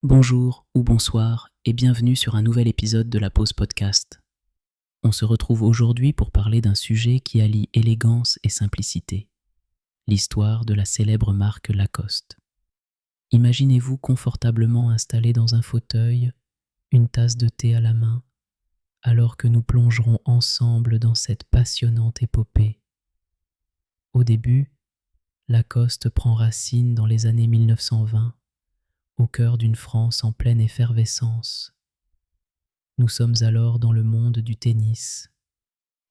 Bonjour ou bonsoir et bienvenue sur un nouvel épisode de la Pause Podcast. On se retrouve aujourd'hui pour parler d'un sujet qui allie élégance et simplicité, l'histoire de la célèbre marque Lacoste. Imaginez-vous confortablement installé dans un fauteuil, une tasse de thé à la main, alors que nous plongerons ensemble dans cette passionnante épopée. Au début, Lacoste prend racine dans les années 1920, au cœur d'une France en pleine effervescence. Nous sommes alors dans le monde du tennis,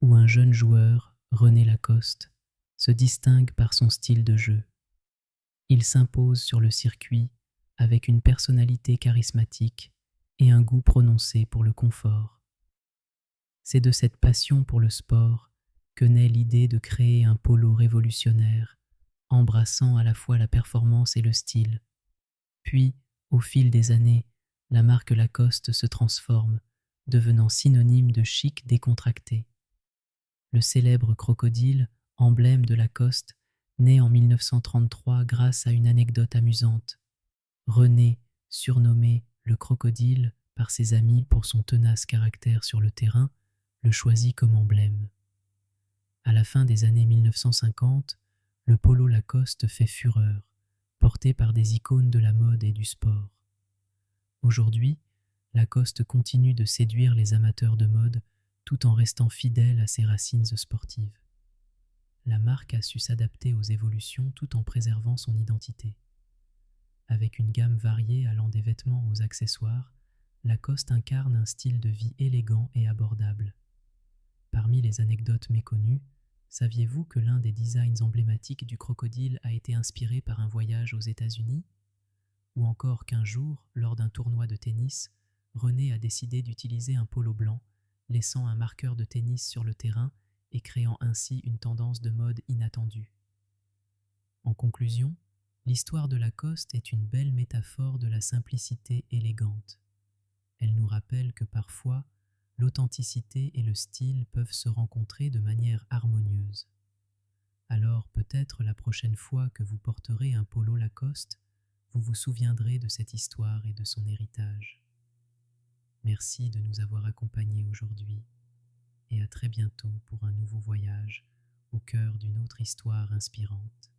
où un jeune joueur, René Lacoste, se distingue par son style de jeu. Il s'impose sur le circuit avec une personnalité charismatique et un goût prononcé pour le confort. C'est de cette passion pour le sport que naît l'idée de créer un polo révolutionnaire, embrassant à la fois la performance et le style. Puis, au fil des années, la marque Lacoste se transforme, devenant synonyme de chic décontracté. Le célèbre crocodile, emblème de Lacoste, naît en 1933 grâce à une anecdote amusante. René, surnommé le crocodile par ses amis pour son tenace caractère sur le terrain, le choisit comme emblème. À la fin des années 1950, le polo Lacoste fait fureur, porté par des icônes de la mode et du sport. Aujourd'hui, Lacoste continue de séduire les amateurs de mode tout en restant fidèle à ses racines sportives. La marque a su s'adapter aux évolutions tout en préservant son identité. Avec une gamme variée allant des vêtements aux accessoires, Lacoste incarne un style de vie élégant et abordable. Parmi les anecdotes méconnues, saviez-vous que l'un des designs emblématiques du crocodile a été inspiré par un voyage aux États-Unis ? Ou encore qu'un jour, lors d'un tournoi de tennis, René a décidé d'utiliser un polo blanc, laissant un marqueur de tennis sur le terrain et créant ainsi une tendance de mode inattendue. En conclusion, l'histoire de Lacoste est une belle métaphore de la simplicité élégante. Elle nous rappelle que parfois, l'authenticité et le style peuvent se rencontrer de manière harmonieuse. Alors peut-être la prochaine fois que vous porterez un polo Lacoste, vous vous souviendrez de cette histoire et de son héritage. Merci de nous avoir accompagnés aujourd'hui et à très bientôt pour un nouveau voyage au cœur d'une autre histoire inspirante.